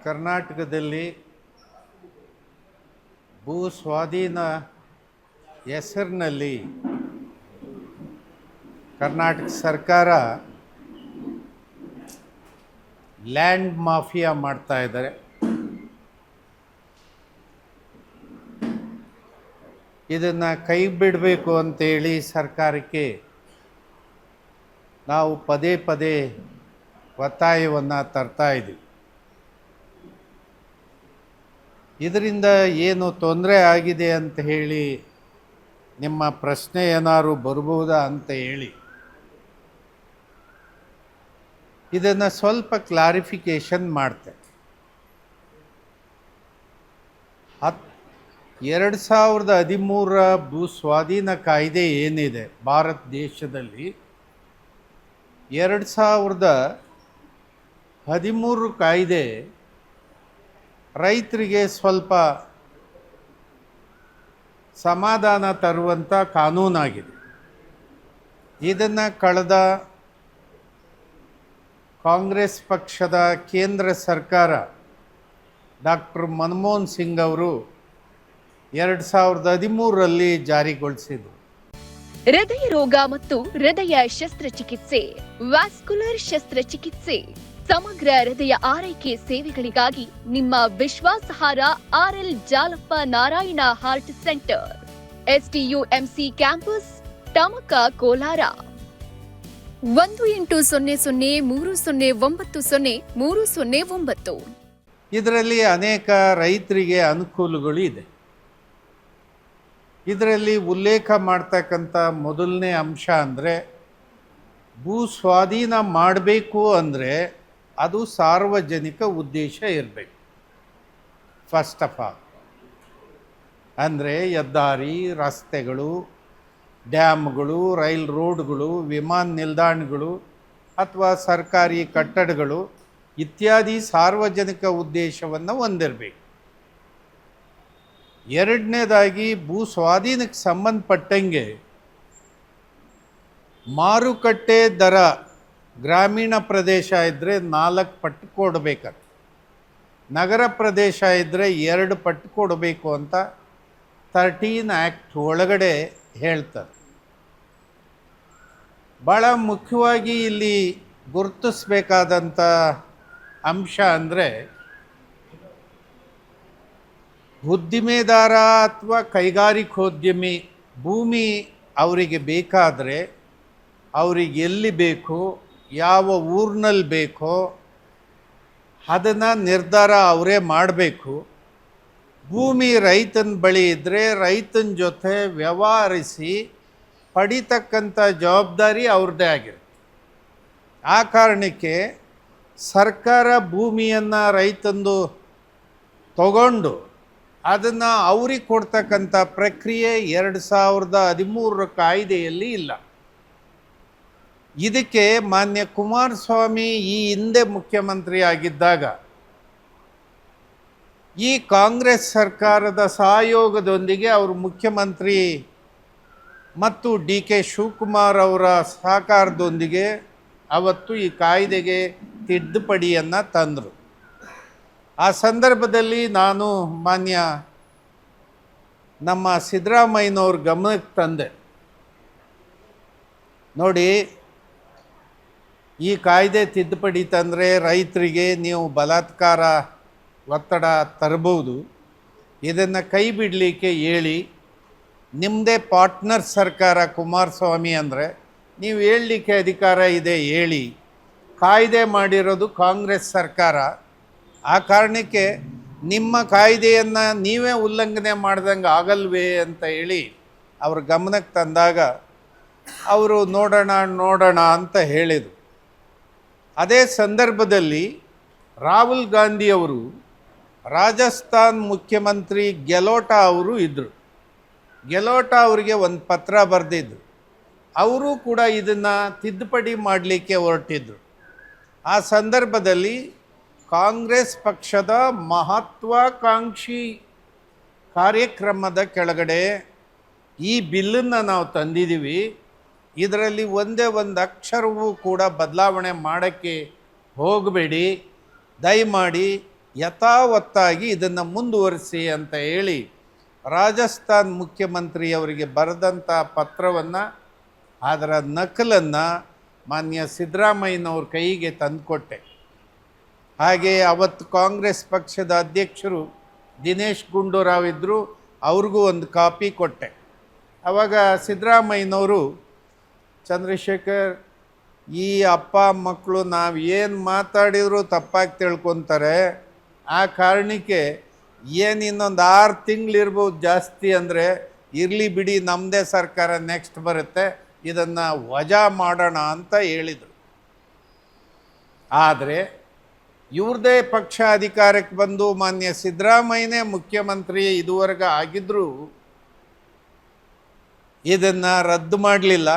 ಕರ್ನಾಟಕದಲ್ಲಿ ಭೂ ಸ್ವಾಧೀನ ಹೆಸರಿನಲ್ಲಿ ಕರ್ನಾಟಕ ಸರ್ಕಾರ ಲ್ಯಾಂಡ್ ಮಾಫಿಯಾ ಮಾಡ್ತಾ ಇದ್ದಾರೆ. ಇದನ್ನು ಕೈ ಬಿಡಬೇಕು ಅಂತೇಳಿ ಸರ್ಕಾರಕ್ಕೆ ನಾವು ಪದೇ ಪದೇ ಒತ್ತಾಯವನ್ನು ತರ್ತಾ ಇದ್ದೀವಿ. ಇದರಿಂದ ಏನು ತೊಂದರೆ ಆಗಿದೆ ಅಂತ ಹೇಳಿ ನಿಮ್ಮ ಪ್ರಶ್ನೆ ಏನಾದ್ರು ಬರ್ಬೋದಾ ಅಂತ ಹೇಳಿ ಇದನ್ನು ಸ್ವಲ್ಪ ಕ್ಲಾರಿಫಿಕೇಷನ್ ಮಾಡ್ತೆ. 2013 ಭೂ ಸ್ವಾಧೀನ ಕಾಯ್ದೆ ಏನಿದೆ ಭಾರತ ದೇಶದಲ್ಲಿ, 2013 ಕಾಯ್ದೆ ರೈತರಿಗೆ ಸ್ವಲ್ಪ ಸಮಾಧಾನ ತರುವಂಥ ಕಾನೂನಾಗಿದೆ. ಇದನ್ನು ಕಳೆದ ಕಾಂಗ್ರೆಸ್ ಪಕ್ಷದ ಕೇಂದ್ರ ಸರ್ಕಾರ ಡಾಕ್ಟರ್ ಮನಮೋಹನ್ ಸಿಂಗ್ ಅವರು 2013ರಲ್ಲಿ ಜಾರಿಗೊಳಿಸಿದರು. ಹೃದಯ ರೋಗ ಮತ್ತು ಹೃದಯ ಶಸ್ತ್ರಚಿಕಿತ್ಸೆ, ವ್ಯಾಸ್ಕ್ಯುಲರ್ ಶಸ್ತ್ರಚಿಕಿತ್ಸೆ, ಸಮಗ್ರ ಹೃದಯ ಆರೈಕೆ ಸೇವೆಗಳಿಗಾಗಿ ನಿಮ್ಮ ವಿಶ್ವಾಸಾರ್ಹ RL Jalappa Narayana heart centre, STUMC campus, Tamaka, Kolar. 180030090309. ಇದರಲ್ಲಿ ಅನೇಕ ರೈತರಿಗೆ ಅನುಕೂಲಗಳು ಇದೆ. ಇದರಲ್ಲಿ ಉಲ್ಲೇಖ ಮಾಡ್ತಕ್ಕಂಥ ಮೊದಲನೇ ಅಂಶ ಅಂದರೆ, ಭೂ ಸ್ವಾಧೀನ ಮಾಡಬೇಕು ಅಂದರೆ ಅದು ಸಾರ್ವಜನಿಕ ಉದ್ದೇಶ ಇರಬೇಕು. ಫಸ್ಟ್ ಆಫ್ ಆಲ್ ಅಂದರೆ ಹೆದ್ದಾರಿ, ರಸ್ತೆಗಳು, ಡ್ಯಾಮ್ಗಳು, ರೈಲ್ ರೋಡ್ಗಳು, ವಿಮಾನ ನಿಲ್ದಾಣಗಳು ಅಥವಾ ಸರ್ಕಾರಿ ಕಟ್ಟಡಗಳು ಇತ್ಯಾದಿ ಸಾರ್ವಜನಿಕ ಉದ್ದೇಶವನ್ನು ಹೊಂದಿರಬೇಕು. ಎರಡನೇದಾಗಿ, ಭೂ ಸ್ವಾಧೀನಕ್ಕೆ ಸಂಬಂಧಪಟ್ಟಂಗೆ ಮಾರುಕಟ್ಟೆ ದರ ಗ್ರಾಮೀಣ ಪ್ರದೇಶ ಇದ್ದರೆ 4 ಪಟ್ಟು ಕೊಡಬೇಕಂತ, ನಗರ ಪ್ರದೇಶ ಇದ್ದರೆ 2 ಪಟ್ಟು ಕೊಡಬೇಕು ಅಂತ 13 ಆ್ಯಕ್ಟ್ ಒಳಗಡೆ ಹೇಳ್ತಾರೆ. ಭಾಳ ಮುಖ್ಯವಾಗಿ ಇಲ್ಲಿ ಗುರುತಿಸಬೇಕಾದಂಥ ಅಂಶ ಅಂದರೆ, ಉದ್ದಿಮೆದಾರ ಅಥವಾ ಕೈಗಾರಿಕೋದ್ಯಮಿ ಭೂಮಿ ಅವರಿಗೆ ಬೇಕಾದರೆ ಅವರಿಗೆ ಎಲ್ಲಿ ಬೇಕು, ಯಾವ ಊರಿನಲ್ಲಿ ಬೇಕೋ ಅದನ್ನು ನಿರ್ಧಾರ ಅವರೇ ಮಾಡಬೇಕು. ಭೂಮಿ ರೈತನ ಬಳಿ ಇದ್ದರೆ ರೈತನ ಜೊತೆ ವ್ಯವಹರಿಸಿ ಪಡಿತಕ್ಕಂಥ ಜವಾಬ್ದಾರಿ ಅವ್ರದ್ದೇ ಆಗಿರುತ್ತೆ. ಆ ಕಾರಣಕ್ಕೆ ಸರ್ಕಾರ ಭೂಮಿಯನ್ನು ರೈತಂದು ತಗೊಂಡು ಅದನ್ನು ಅವ್ರಿಗೆ ಕೊಡ್ತಕ್ಕಂಥ ಪ್ರಕ್ರಿಯೆ 2013 ಕಾಯ್ದೆಯಲ್ಲಿ ಇಲ್ಲ. ಇದಕ್ಕೆ ಮಾನ್ಯ ಕುಮಾರಸ್ವಾಮಿ ಈ ಹಿಂದೆ ಮುಖ್ಯಮಂತ್ರಿ ಆಗಿದ್ದಾಗ ಈ ಕಾಂಗ್ರೆಸ್ ಸರ್ಕಾರದ ಸಹಯೋಗದೊಂದಿಗೆ ಅವರು ಮುಖ್ಯಮಂತ್ರಿ ಮತ್ತು DK ಶಿವಕುಮಾರ್ ಅವರ ಸಹಕಾರದೊಂದಿಗೆ ಅವತ್ತು ಈ ಕಾಯ್ದೆಗೆ ತಿದ್ದುಪಡಿಯನ್ನು ತಂದರು. ಆ ಸಂದರ್ಭದಲ್ಲಿ ನಾನು ಮಾನ್ಯ ನಮ್ಮ ಸಿದ್ದರಾಮಯ್ಯನವ್ರ ಗಮನಕ್ಕೆ ತಂದೆ, ನೋಡಿ ಈ ಕಾಯ್ದೆ ತಿದ್ದುಪಡಿ ತಂದರೆ ರೈತರಿಗೆ ನೀವು ಬಲಾತ್ಕಾರ ಒತ್ತಡ ತರಬಹುದು, ಇದನ್ನು ಕೈ ಬಿಡಲಿಕ್ಕೆ ಹೇಳಿ, ನಿಮ್ಮದೇ ಪಾರ್ಟ್ನರ್ ಸರ್ಕಾರ ಕುಮಾರಸ್ವಾಮಿ ಅಂದರೆ ನೀವು ಹೇಳಲಿಕ್ಕೆ ಅಧಿಕಾರ ಇದೆ, ಹೇಳಿ. ಕಾಯ್ದೆ ಮಾಡಿರೋದು ಕಾಂಗ್ರೆಸ್ ಸರ್ಕಾರ, ಆ ಕಾರಣಕ್ಕೆ ನಿಮ್ಮ ಕಾಯ್ದೆಯನ್ನು ನೀವೇ ಉಲ್ಲಂಘನೆ ಮಾಡ್ದಂಗೆ ಆಗಲ್ವೇ ಅಂತ ಹೇಳಿ ಅವ್ರ ಗಮನಕ್ಕೆ ತಂದಾಗ ಅವರು ನೋಡೋಣ ಅಂತ ಹೇಳಿದರು. ಅದೇ ಸಂದರ್ಭದಲ್ಲಿ ರಾಹುಲ್ ಗಾಂಧಿಯವರು ರಾಜಸ್ಥಾನ್ ಮುಖ್ಯಮಂತ್ರಿ ಗೆಲೋಟ ಅವರು ಇದ್ದರು. ಗೆಲೋಟ ಅವರಿಗೆ ಒಂದು ಪತ್ರ ಬರೆದಿದ್ರು. ಅವರು ಕೂಡ ಇದನ್ನು ತಿದ್ದುಪಡಿ ಮಾಡಲಿಕ್ಕೆ ಹೊರಟಿದ್ರು. ಆ ಸಂದರ್ಭದಲ್ಲಿ ಕಾಂಗ್ರೆಸ್ ಪಕ್ಷದ ಮಹತ್ವಾಕಾಂಕ್ಷಿ ಕಾರ್ಯಕ್ರಮದ ಕೆಳಗಡೆ ಈ ಬಿಲ್ಲನ್ನು ನಾವು ತಂದಿದ್ದೀವಿ, ಇದರಲ್ಲಿ ಒಂದೇ ಒಂದು ಅಕ್ಷರವೂ ಕೂಡ ಬದಲಾವಣೆ ಮಾಡೋಕ್ಕೆ ಹೋಗಬೇಡಿ, ದಯಮಾಡಿ ಯಥಾವತ್ತಾಗಿ ಇದನ್ನು ಮುಂದುವರಿಸಿ ಅಂತ ಹೇಳಿ ರಾಜಸ್ಥಾನ್ ಮುಖ್ಯಮಂತ್ರಿಯವರಿಗೆ ಬರೆದಂಥ ಪತ್ರವನ್ನು, ಅದರ ನಕಲನ್ನು ಮಾನ್ಯ ಸಿದ್ದರಾಮಯ್ಯನವ್ರ ಕೈಗೆ ತಂದುಕೊಟ್ಟೆ. ಹಾಗೆ ಅವತ್ತು ಕಾಂಗ್ರೆಸ್ ಪಕ್ಷದ ಅಧ್ಯಕ್ಷರು ದಿನೇಶ್ ಗುಂಡೂರಾವ್ ಇದ್ದರು, ಅವ್ರಿಗೂ ಒಂದು ಕಾಪಿ ಕೊಟ್ಟೆ. ಆವಾಗ ಸಿದ್ದರಾಮಯ್ಯನವರು, ಚಂದ್ರಶೇಖರ್, ಈ ಅಪ್ಪ ಮಕ್ಕಳು ನಾವು ಏನು ಮಾತಾಡಿದರೂ ತಪ್ಪಾಗಿ ತಿಳ್ಕೊತಾರೆ, ಆ ಕಾರಣಕ್ಕೆ ಏನು ಇನ್ನೊಂದು 6 ತಿಂಗಳಿರ್ಬೋದು, ಜಾಸ್ತಿ ಅಂದರೆ ಇರಲಿ ಬಿಡಿ, ನಮ್ಮದೇ ಸರ್ಕಾರ ನೆಕ್ಸ್ಟ್ ಬರುತ್ತೆ, ಇದನ್ನು ವಜಾ ಮಾಡೋಣ ಅಂತ ಹೇಳಿದರು. ಆದರೆ ಇವ್ರದೇ ಪಕ್ಷ ಅಧಿಕಾರಕ್ಕೆ ಬಂದು ಮಾನ್ಯ ಸಿದ್ದರಾಮಯ್ಯನೇ ಮುಖ್ಯಮಂತ್ರಿ ಇದುವರೆಗೆ ಆಗಿದ್ದರೂ ಇದನ್ನು ರದ್ದು ಮಾಡಲಿಲ್ಲ.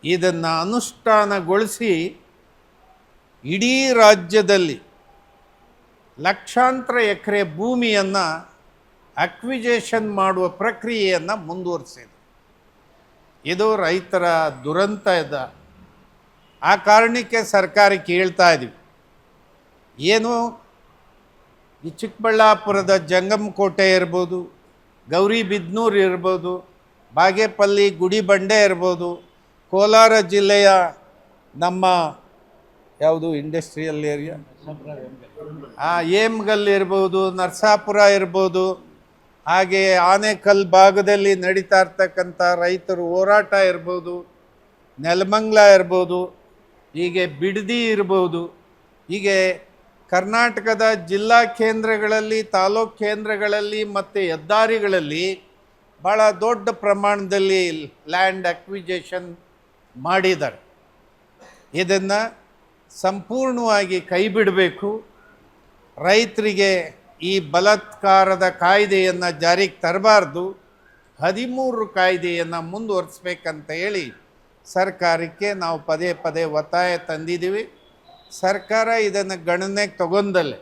ಇದನ್ನು ಅನುಷ್ಠಾನಗೊಳಿಸಿ ಇಡೀ ರಾಜ್ಯದಲ್ಲಿ ಲಕ್ಷಾಂತರ ಎಕರೆ ಭೂಮಿಯನ್ನು ಅಕ್ವಿಜೇಷನ್ ಮಾಡುವ ಪ್ರಕ್ರಿಯೆಯನ್ನು ಮುಂದುವರಿಸಿದೆ. ಇದು ರೈತರ ದುರಂತ ಇದೆ. ಆ ಕಾರಣಕ್ಕೆ ಸರ್ಕಾರಕ್ಕೆ ಹೇಳ್ತಾ ಇದ್ದೀವಿ, ಏನು ಈ ಚಿಕ್ಕಬಳ್ಳಾಪುರದ ಜಂಗಮಕೋಟೆ ಇರ್ಬೋದು, ಗೌರಿಬಿದನೂರು ಇರ್ಬೋದು, ಬಾಗೇಪಲ್ಲಿ ಗುಡಿಬಂಡೆ ಇರ್ಬೋದು, ಕೋಲಾರ ಜಿಲ್ಲೆಯ ನಮ್ಮ ಯಾವುದು ಇಂಡಸ್ಟ್ರಿಯಲ್ ಏರಿಯಾ ಏಮ್ಗಲ್ ಇರ್ಬೋದು, ನರಸಾಪುರ ಇರ್ಬೋದು, ಹಾಗೆ ಆನೇಕಲ್ ಭಾಗದಲ್ಲಿ ನಡೀತಾ ಇರ್ತಕ್ಕಂಥ ರೈತರು ಹೋರಾಟ ಇರ್ಬೋದು, ನೆಲಮಂಗಲ ಇರ್ಬೋದು, ಹೀಗೆ ಬಿಡದಿ ಇರ್ಬೋದು, ಹೀಗೆ ಕರ್ನಾಟಕದ ಜಿಲ್ಲಾ ಕೇಂದ್ರಗಳಲ್ಲಿ, ತಾಲೂಕು ಕೇಂದ್ರಗಳಲ್ಲಿ ಮತ್ತು ಹೆದ್ದಾರಿಗಳಲ್ಲಿ ಭಾಳ ದೊಡ್ಡ ಪ್ರಮಾಣದಲ್ಲಿ ಲ್ಯಾಂಡ್ ಅಕ್ವಿಜೇಷನ್ ಮಾಡಿದ್ದಾರೆ. ಇದನ್ನು ಸಂಪೂರ್ಣವಾಗಿ ಕೈ ಬಿಡಬೇಕು. ರೈತರಿಗೆ ಈ ಬಲಾತ್ಕಾರದ ಕಾಯ್ದೆಯನ್ನು ಜಾರಿಗೆ ತರಬಾರ್ದು, 13 ಕಾಯ್ದೆಯನ್ನು ಮುಂದುವರಿಸ್ಬೇಕಂತ ಹೇಳಿ ಸರ್ಕಾರಕ್ಕೆ ನಾವು ಪದೇ ಪದೇ ಒತ್ತಾಯ ತಂದಿದ್ದೀವಿ. ಸರ್ಕಾರ ಇದನ್ನು ಗಣನೆಗೆ ತಗೊಂಡಲ್ಲೇ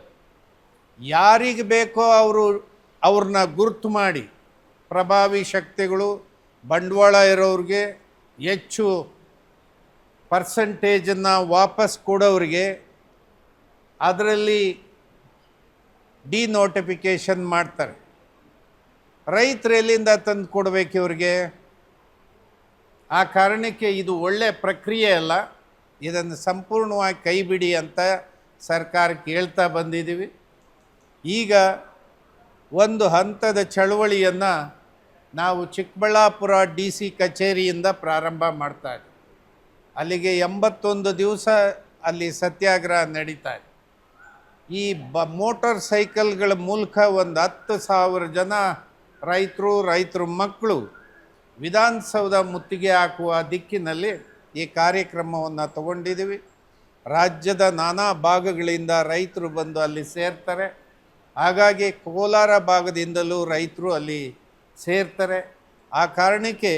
ಯಾರಿಗೆ ಬೇಕೋ ಅವ್ರನ್ನ ಗುರುತು ಮಾಡಿ, ಪ್ರಭಾವಿ ಶಕ್ತಿಗಳು, ಬಂಡವಾಳ ಇರೋರಿಗೆ ಹೆಚ್ಚು ಪರ್ಸೆಂಟೇಜನ್ನು ವಾಪಸ್ ಕೊಡೋರಿಗೆ ಅದರಲ್ಲಿ ಡಿನೋಟಿಫಿಕೇಷನ್ ಮಾಡ್ತಾರೆ. ರೈತರು ಎಲ್ಲಿಂದ ತಂದು ಕೊಡಬೇಕು ಇವ್ರಿಗೆ? ಆ ಕಾರಣಕ್ಕೆ ಇದು ಒಳ್ಳೆಯ ಪ್ರಕ್ರಿಯೆ ಅಲ್ಲ, ಇದನ್ನು ಸಂಪೂರ್ಣವಾಗಿ ಕೈ ಬಿಡಿ ಅಂತ ಸರ್ಕಾರಕ್ಕೆ ಹೇಳ್ತಾ ಬಂದಿದ್ದೀವಿ. ಈಗ ಒಂದು ಹಂತದ ಚಳವಳಿಯನ್ನು ನಾವು ಚಿಕ್ಕಬಳ್ಳಾಪುರ DC ಕಚೇರಿಯಿಂದ ಪ್ರಾರಂಭ ಮಾಡ್ತಾ ಇದ್ದೀವಿ. ಅಲ್ಲಿಗೆ 81 ದಿವಸ ಅಲ್ಲಿ ಸತ್ಯಾಗ್ರಹ ನಡೀತಾ ಇದೆ. ಈ ಮೋಟಾರ್ ಸೈಕಲ್ಗಳ ಮೂಲಕ ಒಂದು 10,000 ಜನ ರೈತರ ಮಕ್ಕಳು ವಿಧಾನಸೌಧ ಮುತ್ತಿಗೆ ಹಾಕುವ ದಿಕ್ಕಿನಲ್ಲಿ ಈ ಕಾರ್ಯಕ್ರಮವನ್ನು ತಗೊಂಡಿದ್ದೀವಿ. ರಾಜ್ಯದ ನಾನಾ ಭಾಗಗಳಿಂದ ರೈತರು ಬಂದು ಅಲ್ಲಿ ಸೇರ್ತಾರೆ. ಹಾಗಾಗಿ ಕೋಲಾರ ಭಾಗದಿಂದಲೂ ರೈತರು ಅಲ್ಲಿ ಸೇರ್ತಾರೆ. ಆ ಕಾರಣಕ್ಕೆ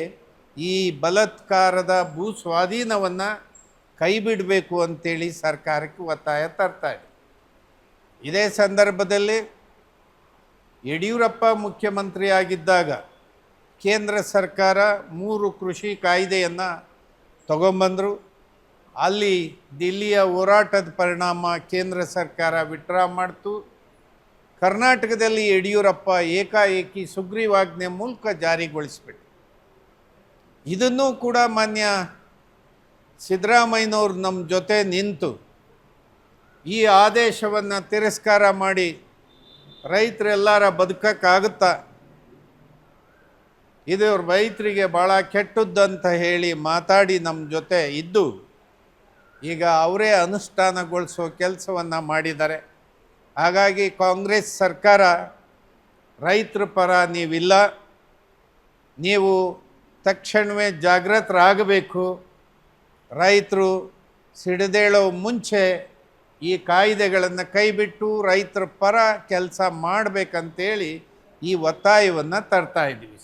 ಈ ಬಲಾತ್ಕಾರದ ಭೂ ಸ್ವಾಧೀನವನ್ನು ಕೈ ಬಿಡಬೇಕು ಅಂತೇಳಿ ಸರ್ಕಾರಕ್ಕೆ ಒತ್ತಾಯ ತರ್ತಾ ಇದೆ. ಇದೇ ಸಂದರ್ಭದಲ್ಲಿ ಯಡಿಯೂರಪ್ಪ ಮುಖ್ಯಮಂತ್ರಿ ಆಗಿದ್ದಾಗ ಕೇಂದ್ರ ಸರ್ಕಾರ 3 ಕೃಷಿ ಕಾಯ್ದೆಯನ್ನು ತಗೊಂಬಂದರು. ಅಲ್ಲಿ ದಿಲ್ಲಿಯ ಹೋರಾಟದ ಪರಿಣಾಮ ಕೇಂದ್ರ ಸರ್ಕಾರ ವಿಡ್ರಾ ಮಾಡ್ತು. ಕರ್ನಾಟಕದಲ್ಲಿ ಯಡಿಯೂರಪ್ಪ ಏಕಾಏಕಿ ಸುಗ್ರೀವಾಜ್ಞೆ ಮೂಲಕ ಜಾರಿಗೊಳಿಸಿಬಿಟ್ಟು, ಇದನ್ನೂ ಕೂಡ ಮಾನ್ಯ ಸಿದ್ದರಾಮಯ್ಯನವ್ರು ನಮ್ಮ ಜೊತೆ ನಿಂತು ಈ ಆದೇಶವನ್ನು ತಿರಸ್ಕಾರ ಮಾಡಿ ರೈತರೆಲ್ಲರ ಬದುಕಕ್ಕಾಗುತ್ತಾ, ಇದು ರೈತರಿಗೆ ಭಾಳ ಕೆಟ್ಟದ್ದಂತ ಹೇಳಿ ಮಾತಾಡಿ ನಮ್ಮ ಜೊತೆ ಇದ್ದು ಈಗ ಅವರೇ ಅನುಷ್ಠಾನಗೊಳಿಸೋ ಕೆಲಸವನ್ನು ಮಾಡಿದ್ದಾರೆ. ಹಾಗಾಗಿ ಕಾಂಗ್ರೆಸ್ ಸರ್ಕಾರ ರೈತರ ಪರ ನೀವಿಲ್ಲ, ನೀವು ತಕ್ಷಣವೇ ಜಾಗೃತರಾಗಬೇಕು. ರೈತರು ಸಿಡಿದೇಳೋ ಮುಂಚೆ ಈ ಕಾಯ್ದೆಗಳನ್ನು ಕೈಬಿಟ್ಟು ರೈತರ ಪರ ಕೆಲಸ ಮಾಡಬೇಕಂತೇಳಿ ಈ ಒತ್ತಾಯವನ್ನು ತರ್ತಾ ಇದ್ದೀವಿ.